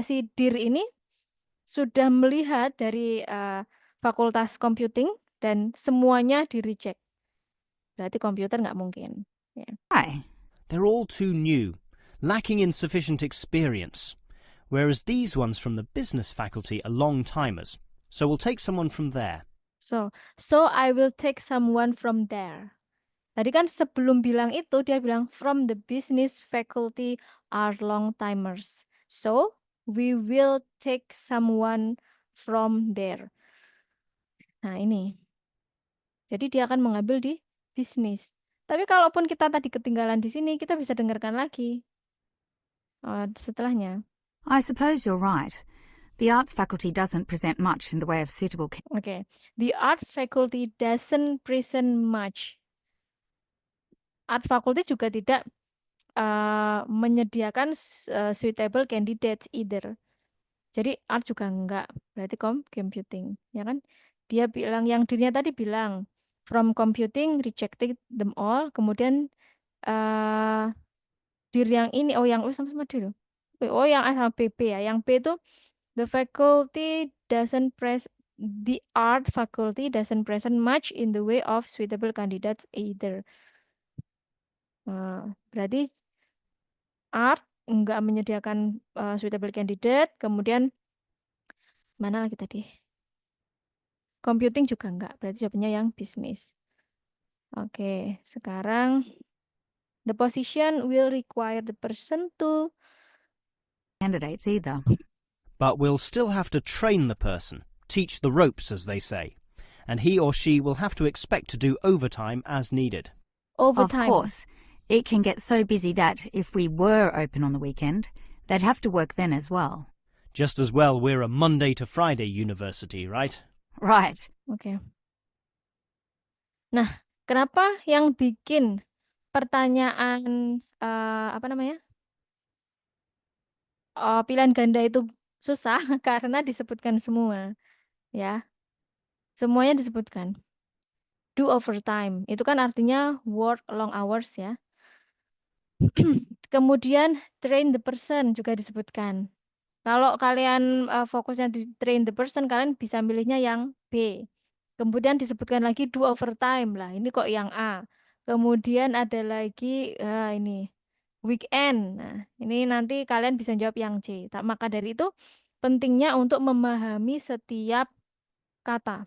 Speaker 1: si Dir ini sudah melihat dari fakultas computing dan semuanya di-reject. Berarti komputer nggak mungkin. Yeah.
Speaker 5: Why?
Speaker 4: They're all too new, lacking in sufficient experience, whereas these ones from the business faculty are long-timers, so we'll take someone from there.
Speaker 1: So I will take someone from there. Tadi kan sebelum bilang itu dia bilang from the business faculty are long-timers. So we will take someone from there. Nah ini. Jadi dia akan mengambil di bisnis. Tapi kalaupun kita tadi ketinggalan di sini, kita bisa dengarkan lagi setelahnya.
Speaker 5: I suppose you're right. The arts faculty doesn't present much in the way of suitable
Speaker 1: Okay. The art faculty doesn't present much. Art faculty juga tidak menyediakan suitable candidates either. Jadi art juga enggak. Berarti computing, ya kan? Dia bilang yang dirinya tadi bilang from computing rejected them all. Kemudian dir yang ini yang sama-sama dir. Yang A sama B ya. Yang B itu the art faculty doesn't present much in the way of suitable candidates either. Berarti art enggak menyediakan suitable candidate. Kemudian mana lagi tadi? Computing juga enggak. Berarti jawabannya yang bisnis. Oke, sekarang the position will require the person to
Speaker 5: candidates either.
Speaker 4: But we'll still have to train the person, teach the ropes, as they say. And he or she will have to expect to do overtime as needed.
Speaker 1: Overtime.
Speaker 5: Of course, it can get so busy that if we were open on the weekend, they'd have to work then as well.
Speaker 4: Just as well we're a Monday to Friday university, right?
Speaker 5: Right.
Speaker 1: Oke. Nah, kenapa yang bikin pertanyaan apa namanya? Pilihan ganda itu susah karena disebutkan semua, ya. Semuanya disebutkan. Do overtime, itu kan artinya work long hours ya. Kemudian train the person juga disebutkan. Kalau kalian fokusnya di train the person, kalian bisa milihnya yang B. Kemudian disebutkan lagi do overtime lah. Ini kok yang A. Kemudian ada lagi ini weekend. Nah, ini nanti kalian bisa jawab yang C. Maka dari itu pentingnya untuk memahami setiap kata.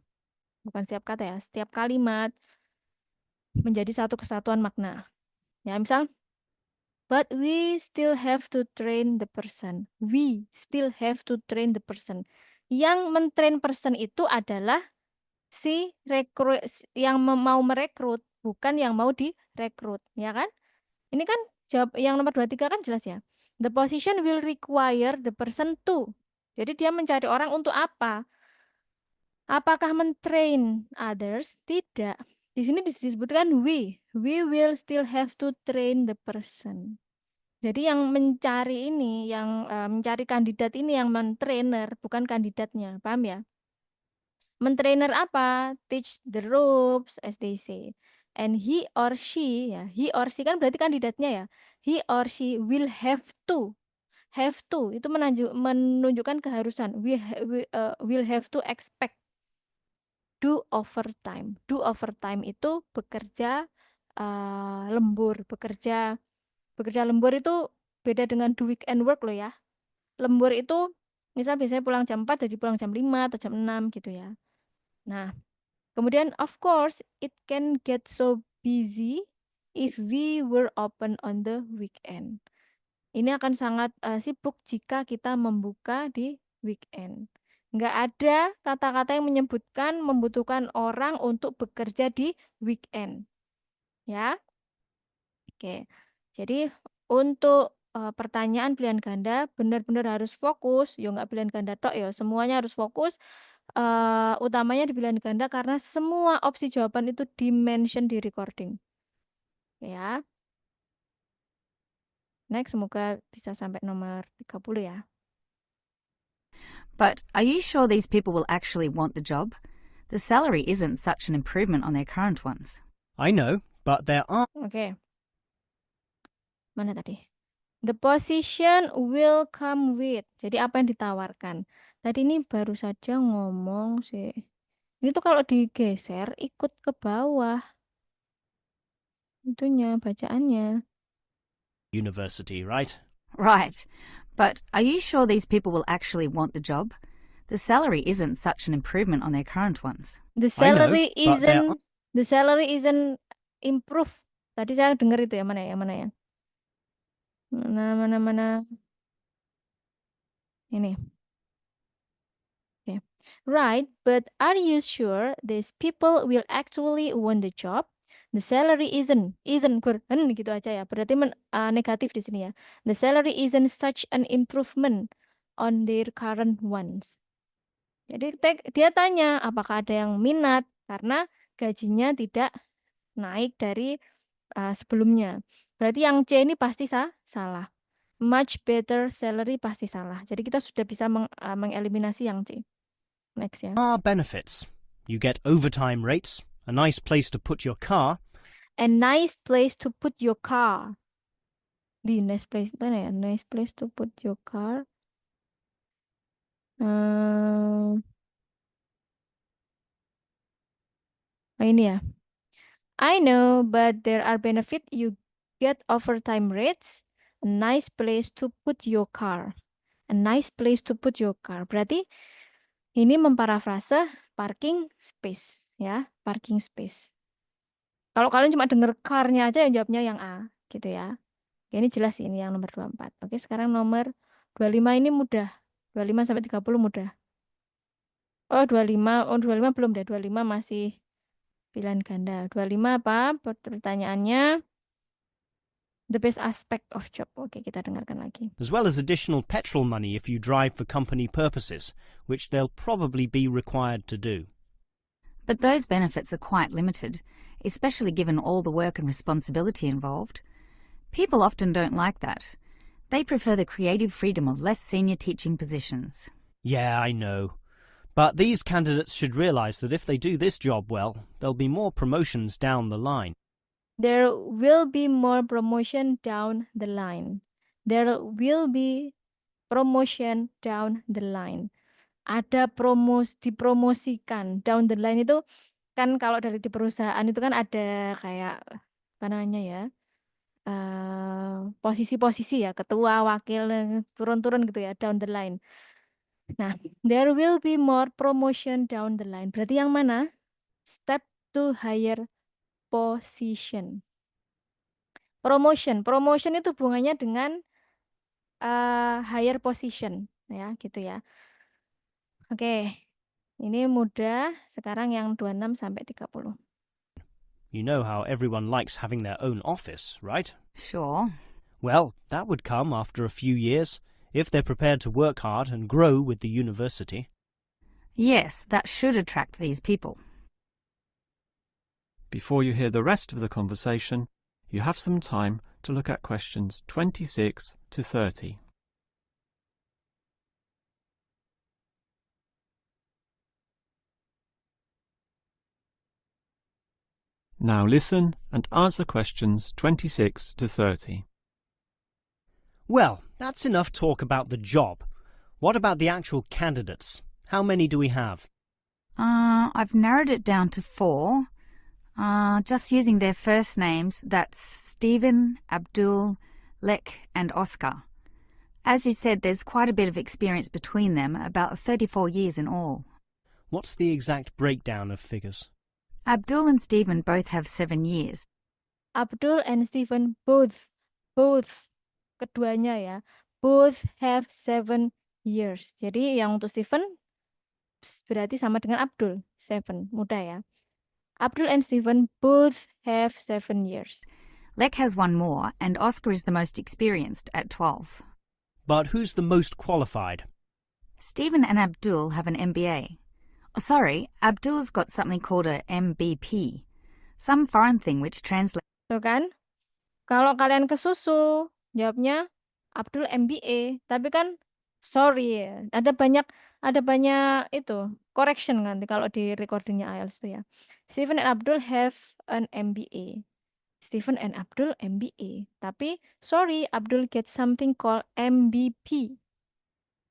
Speaker 1: Bukan setiap kata ya, setiap kalimat menjadi satu kesatuan makna. Ya, misal but we still have to train the person. We still have to train the person. Yang mentrain person itu adalah si rekrut yang mau merekrut, bukan yang mau direkrut, ya kan? Ini kan jawab yang nomor 23 kan jelas ya. The position will require the person to. Jadi dia mencari orang untuk apa? Apakah mentrain others? Tidak. Di sini disebutkan we will still have to train the person. Jadi yang mencari ini, yang mencari kandidat ini yang mentrainer, bukan kandidatnya, paham ya? Mentrainer apa? Teach the ropes, as they say. And he or she, ya, he or she kan berarti kandidatnya ya. He or she will have to. Have to itu menunjukkan keharusan. Will have to expect. Do overtime. Do overtime itu bekerja lembur, bekerja lembur itu beda dengan do weekend work loh ya. Lembur itu misal biasanya pulang jam 4 jadi pulang jam 5 atau jam 6 gitu ya. Nah, kemudian of course it can get so busy if we were open on the weekend. Ini akan sangat sibuk jika kita membuka di weekend. Nggak ada kata-kata yang menyebutkan membutuhkan orang untuk bekerja di weekend. Ya. Oke. Jadi untuk pertanyaan pilihan ganda benar-benar harus fokus. Ya nggak pilihan ganda tok ya, semuanya harus fokus. Utamanya di pilihan ganda karena semua opsi jawaban itu di-mention di recording. Ya. Next, semoga bisa sampai nomor 30 ya.
Speaker 5: But are you sure these people will actually want the job? The salary isn't such an improvement on their current ones.
Speaker 4: I know, but there are...
Speaker 1: Oke. Mana tadi? The position will come with. Jadi apa yang ditawarkan? Tadi ini baru saja ngomong sih. Ini tuh kalau digeser ikut ke bawah. Itunya bacaannya.
Speaker 4: University, right?
Speaker 5: Right. But are you sure these people will actually want the job? The salary isn't such an improvement on their current ones.
Speaker 1: The
Speaker 4: I know,
Speaker 1: salary
Speaker 4: but there
Speaker 1: isn't improve. Tadi saya dengar itu ya, mana ya? Mana. Ini. Okay. Right, but are you sure these people will actually want the job? The salary isn't gitu aja ya. Berarti negatif di sini ya. The salary isn't such an improvement on their current ones. Jadi dia tanya apakah ada yang minat karena gajinya tidak naik dari sebelumnya. Berarti yang C ini pasti salah. Much better salary pasti salah. Jadi kita sudah bisa mengeliminasi yang C. Next ya.
Speaker 4: are benefits. You get overtime rates, a nice place to put your car,
Speaker 1: A nice place to put your car. Di nice place mana ya? Nice place to put your car. Ini ya. I know, but there are benefit. You get overtime rates. A nice place to put your car. A nice place to put your car. Berarti ini memparafrase parking space ya, parking space. Kalau kalian cuma denger car-nya aja yang jawabnya yang A gitu ya. Oke, ini jelas sih ini yang nomor 24. Oke, sekarang nomor 25 ini mudah. 25 sampai 30 mudah. Oh, 25. Oh, 25 belum deh. 25 masih pilihan ganda. 25 apa? Pertanyaannya, the best aspect of job. Oke, kita dengarkan lagi.
Speaker 4: As well as additional petrol money if you drive for company purposes, which they'll probably be required to do.
Speaker 5: But those benefits are quite limited, especially given all the work and responsibility involved. People often don't like that. They prefer the creative freedom of less senior teaching positions.
Speaker 4: Yeah, I know. But these candidates should realise that if they do this job well, there'll be more promotions down the line.
Speaker 1: There will be more promotion down the line. There will be promotion down the line. Ada dipromosikan. Down the line itu kan kalau dari di perusahaan itu kan ada kayak apa namanya ya, posisi-posisi ya, ketua, wakil, turun-turun gitu ya, down the line. Nah, there will be more promotion down the line. Berarti yang mana? Step to higher position. Promotion itu hubungannya dengan higher position, ya, gitu ya. Oke, ini mudah. Sekarang yang 26 sampai 30.
Speaker 4: You know how everyone likes having their own office, right?
Speaker 5: Sure.
Speaker 4: Well, that would come after a few years, if they're prepared to work hard and grow with the university.
Speaker 5: Yes, that should attract these people.
Speaker 2: Before you hear the rest of the conversation, you have some time to look at questions 26 to 30. Now listen and answer questions 26 to 30.
Speaker 4: Well, that's enough talk about the job. What about the actual candidates? How many do we have?
Speaker 5: I've narrowed it down to 4. Just using their first names, that's Stephen, Abdul, Lek and Oscar. As you said, there's quite a bit of experience between them, about 34 years in all.
Speaker 4: What's the exact breakdown of figures?
Speaker 5: Abdul and Stephen both have 7 years.
Speaker 1: Abdul and Stephen both, keduanya ya, both have 7 years. Jadi yang untuk Stephen berarti sama dengan Abdul, 7, mudah ya. Abdul and Stephen both have 7 years.
Speaker 5: Lek has 1 more, and Oscar is the most experienced at 12.
Speaker 4: But who's the most qualified?
Speaker 5: Stephen and Abdul have an MBA. Oh, sorry, Abdul's got something called a MBP, some foreign thing which translates.
Speaker 1: Tuh kan? Kalau kalian kesusu, jawabnya Abdul MBA. Tapi kan, sorry ya, ada banyak itu, correction kan kalau di recordingnya IELTS itu ya. Stephen and Abdul have an MBA. Stephen and Abdul MBA. Tapi, sorry, Abdul gets something called MBP.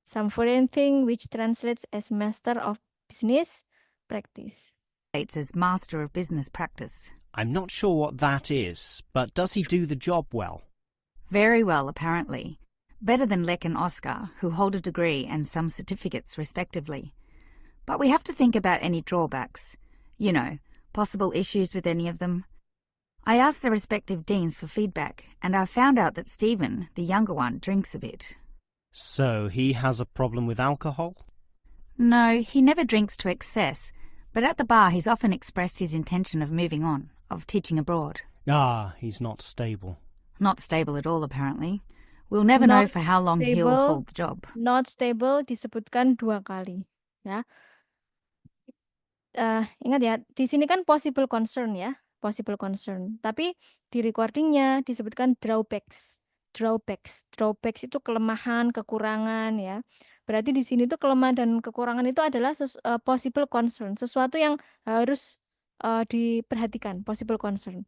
Speaker 1: Some foreign thing which translates as Master of Business Practice.
Speaker 5: As Master of Business Practice.
Speaker 4: I'm not sure what that is, but does he do the job well?
Speaker 5: Very well, apparently. Better than Lek and Oscar, who hold a degree and some certificates respectively. But we have to think about any drawbacks. You know, possible issues with any of them. I asked the respective deans for feedback, and I found out that Stephen, the younger one, drinks a bit.
Speaker 4: So he has a problem with alcohol?
Speaker 5: No, he never drinks to excess, but at the bar he's often expressed his intention of moving on, of teaching abroad.
Speaker 4: Ah, he's not stable.
Speaker 5: Not stable at all, apparently. We'll never know
Speaker 1: Not
Speaker 5: for how long he'll
Speaker 1: stable.
Speaker 5: hold the job.
Speaker 1: Not stable disebutkan 2 kali, ya. Ingat ya, di sini kan possible concern ya, possible concern. Tapi di recordingnya disebutkan drawbacks. Drawbacks itu kelemahan, kekurangan ya. Berarti di sini tuh kelemahan dan kekurangan itu adalah possible concern, sesuatu yang harus diperhatikan, possible concern.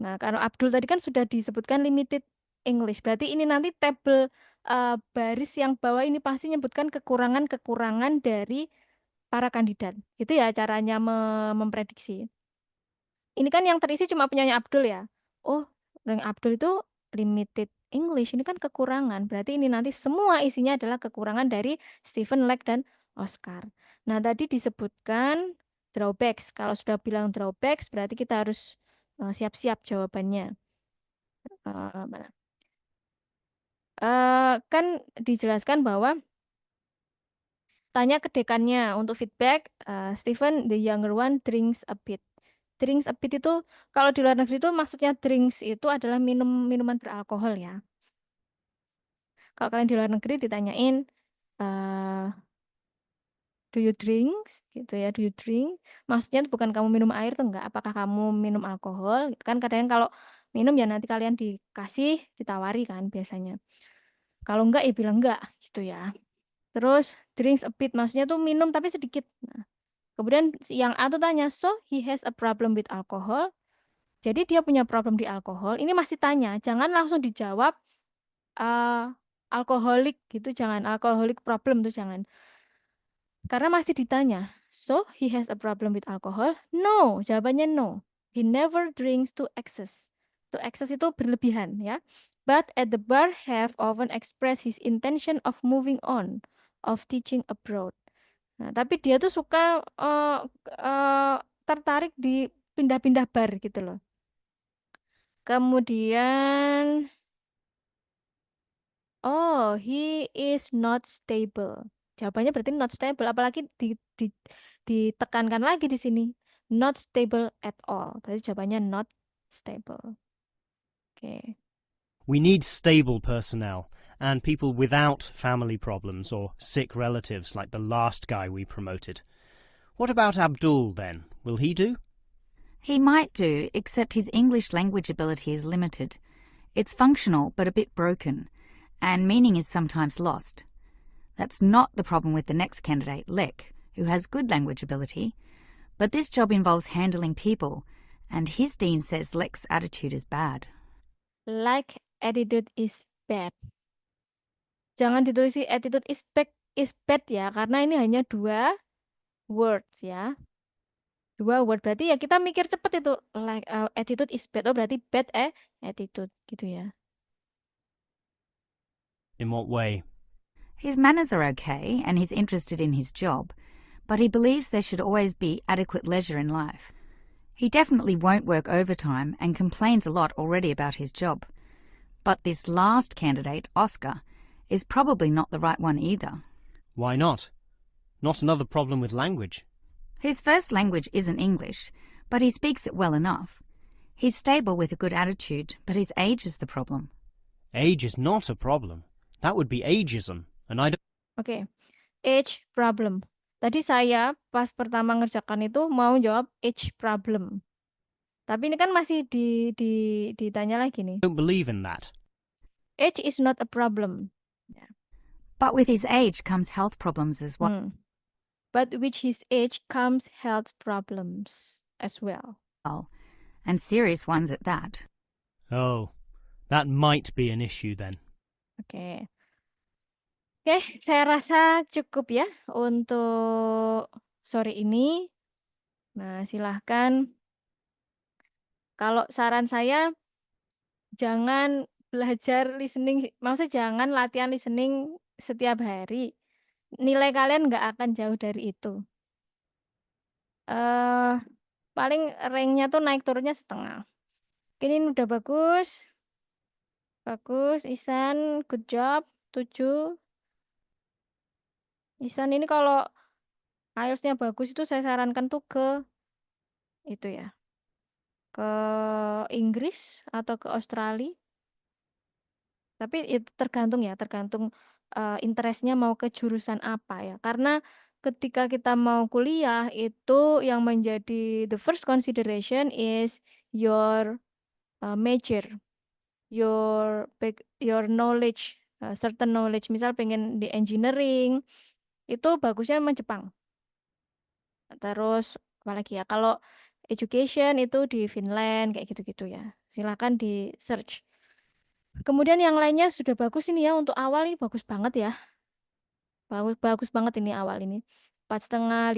Speaker 1: Nah, kalau Abdul tadi kan sudah disebutkan limited English. Berarti ini nanti tabel baris yang bawah ini pasti menyebutkan kekurangan-kekurangan dari para kandidat. Itu ya caranya memprediksi. Ini kan yang terisi cuma punyanya Abdul ya. Oh, yang Abdul itu limited English. Ini kan kekurangan. Berarti ini nanti semua isinya adalah kekurangan dari Stephen, Lek, dan Oscar. Nah, tadi disebutkan drawbacks. Kalau sudah bilang drawbacks, berarti kita harus siap-siap jawabannya. Mana? kan dijelaskan bahwa tanya ke dekannya untuk feedback. Stephen, the younger one, drinks a bit. Drinks a bit itu kalau di luar negeri itu maksudnya drinks itu adalah minuman beralkohol ya. Kalau kalian di luar negeri ditanyain, do you drink? Gitu ya, do you drink? Maksudnya bukan kamu minum air tuh enggak, apakah kamu minum alkohol? Gitu kan kadang kalau minum ya nanti kalian dikasih, ditawari kan biasanya. Kalau enggak ya bilang enggak gitu ya. Terus drinks a bit maksudnya tuh minum tapi sedikit. Nah, kemudian yang A tuh tanya, so he has a problem with alcohol. Jadi dia punya problem di alkohol. Ini masih tanya, jangan langsung dijawab alkoholik gitu, jangan alcoholic problem tuh jangan. Karena masih ditanya, so he has a problem with alcohol? No, jawabannya no. He never drinks to excess. To excess itu berlebihan ya. But at the bar have often expressed his intention of moving on, of teaching abroad. Nah, tapi dia tuh suka tertarik di pindah-pindah bar gitu loh. Kemudian, oh, he is not stable. Jawabannya berarti not stable, apalagi ditekankan lagi di sini. Not stable at all. Berarti jawabannya not stable. Oke.
Speaker 4: We need stable personnel and people without family problems or sick relatives like the last guy we promoted. What about Abdul then? Will he do?
Speaker 5: He might do, except his English language ability is limited. It's functional but a bit broken, and meaning is sometimes lost. That's not the problem with the next candidate, Lek, who has good language ability. But this job involves handling people, and his dean says Lek's attitude is bad.
Speaker 1: Like attitude is bad. Jangan ditulis attitude is bad ya, karena ini hanya 2 words ya. 2 word berarti ya kita mikir cepet itu like attitude is bad. Oh berarti bad attitude gitu ya.
Speaker 4: In what way?
Speaker 5: His manners are okay, and he's interested in his job, but he believes there should always be adequate leisure in life. He definitely won't work overtime and complains a lot already about his job. But this last candidate, Oscar, is probably not the right one either.
Speaker 4: Why not? Not another problem with language.
Speaker 5: His first language isn't English, but he speaks it well enough. He's stable with a good attitude, but his age is the problem.
Speaker 4: Age is not a problem. That would be ageism, and I don't...
Speaker 1: Oke. Age problem. Tadi saya pas pertama ngerjakan itu mau jawab age problem. Tapi ini kan masih ditanya lagi nih.
Speaker 4: believe in that.
Speaker 1: Age is not a problem.
Speaker 5: But with his age comes health problems as well.
Speaker 1: But with his age comes health problems as well.
Speaker 5: And serious ones at that.
Speaker 4: Oh, that might be an issue then.
Speaker 1: Oke, saya rasa cukup ya untuk sore ini. Nah, silahkan. Kalau saran saya, jangan belajar listening, maksudnya jangan latihan listening setiap hari. Nilai kalian nggak akan jauh dari itu. Paling ranknya tuh naik turunnya setengah. Ini udah bagus. Bagus, Isan, good job, 7. Isan ini kalau IELTS-nya bagus itu saya sarankan tuh ke itu ya. Ke Inggris atau ke Australia. Tapi itu tergantung ya, tergantung interest-nya mau ke jurusan apa ya. Karena ketika kita mau kuliah itu yang menjadi the first consideration is your major, your knowledge, certain knowledge. Misal pengen di engineering, itu bagusnya memang Jepang. Terus apalagi ya, kalau education itu di Finland kayak gitu-gitu ya. Silakan di search. Kemudian yang lainnya sudah bagus ini ya, untuk awal ini bagus banget ya. Bagus banget ini awal ini. 4,5, 5,5,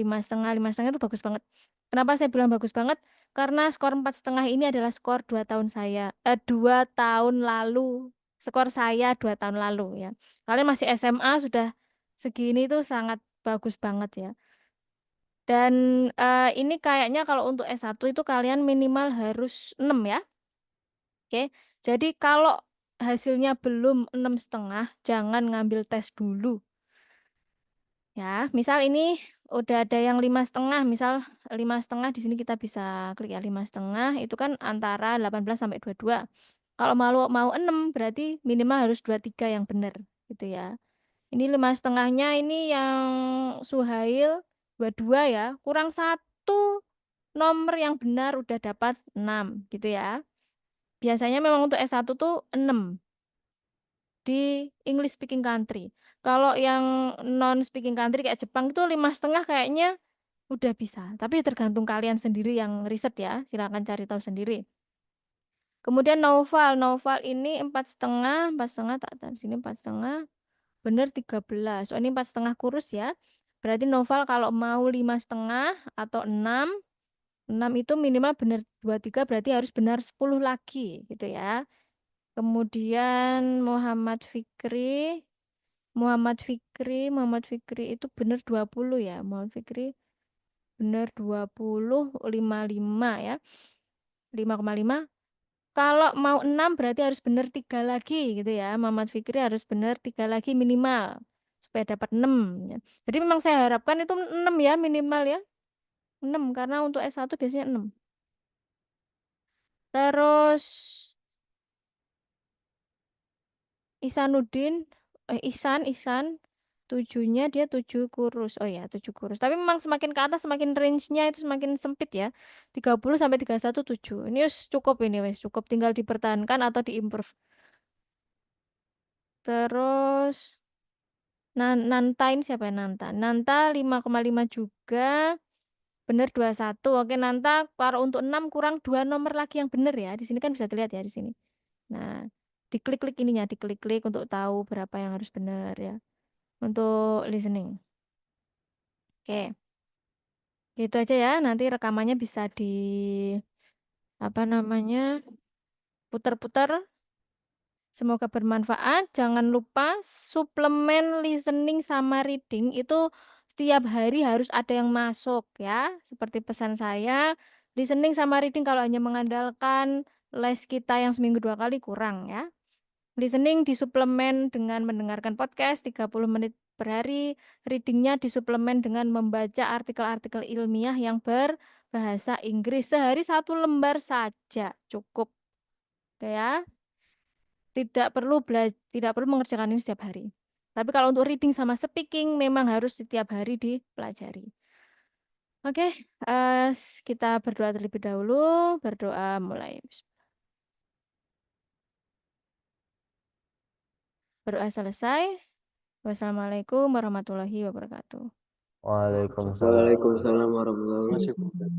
Speaker 1: 5,5 itu bagus banget. Kenapa saya bilang bagus banget? Karena skor 4,5 ini adalah skor 2 tahun saya. 2 tahun lalu. Skor saya 2 tahun lalu ya. Kalian masih SMA sudah segini tuh sangat bagus banget ya. Dan ini kayaknya kalau untuk S1 itu kalian minimal harus 6 ya. Oke. Jadi kalau hasilnya belum 6,5, jangan ngambil tes dulu. Ya, misal ini udah ada yang 5,5, misal 5,5 di sini kita bisa klik ya 5,5 itu kan antara 18 sampai 22. Kalau mau 6 berarti minimal harus 23 yang benar gitu ya. Ini 5,5-nya ini yang Suhail 22 ya, kurang 1 nomor yang benar udah dapat 6 gitu ya. Biasanya memang untuk S1 tuh 6 di English speaking country. Kalau yang non speaking country kayak Jepang itu 5,5 kayaknya udah bisa. Tapi tergantung kalian sendiri yang riset ya. Silakan cari tahu sendiri. Kemudian novel ini 4,5, 4,5 tak di sini 4,5, bener 13. Oh ini 4,5 kurus ya. Berarti novel kalau mau 5,5 atau 6 itu minimal benar 23 berarti harus benar 10 lagi gitu ya. Kemudian Muhammad Fikri itu benar 20 ya. Muhammad Fikri benar 20, 55 ya. 5,5. Kalau mau 6 berarti harus benar 3 lagi gitu ya. Muhammad Fikri harus benar 3 lagi minimal supaya dapat 6 ya. Jadi memang saya harapkan itu 6 ya minimal ya. 6 karena untuk S1 biasanya 6. Terus Ihsan 7-nya dia 7 kurus. Oh ya, 7 kurus. Tapi memang semakin ke atas semakin range-nya itu semakin sempit ya. 30 sampai 31 7. Ini cukup cukup tinggal dipertahankan atau diimprove. Terus Nanta ini siapa ya Nanta? Nanta 5,5 juga. Benar 21. Oke, Nanta kalau untuk 6 kurang 2 nomor lagi yang benar ya. Di sini kan bisa dilihat ya di sini. Nah, diklik-klik ininya, diklik-klik untuk tahu berapa yang harus benar ya. Untuk listening. Oke. Gitu aja ya. Nanti rekamannya bisa di putar-putar. Semoga bermanfaat. Jangan lupa suplemen listening sama reading itu setiap hari harus ada yang masuk ya. Seperti pesan saya, listening sama reading kalau hanya mengandalkan les kita yang seminggu 2 kali kurang ya. Listening disuplemen dengan mendengarkan podcast 30 menit per hari. Readingnya disuplemen dengan membaca artikel-artikel ilmiah yang berbahasa Inggris. Sehari 1 lembar saja cukup. Oke ya. Tidak perlu mengerjakan ini setiap hari. Tapi kalau untuk reading sama speaking memang harus setiap hari dipelajari. Oke, kita berdoa terlebih dahulu. Berdoa mulai. Berdoa selesai. Wassalamualaikum warahmatullahi wabarakatuh.
Speaker 6: Waalaikumsalam.
Speaker 7: Waalaikumsalam warahmatullahi wabarakatuh.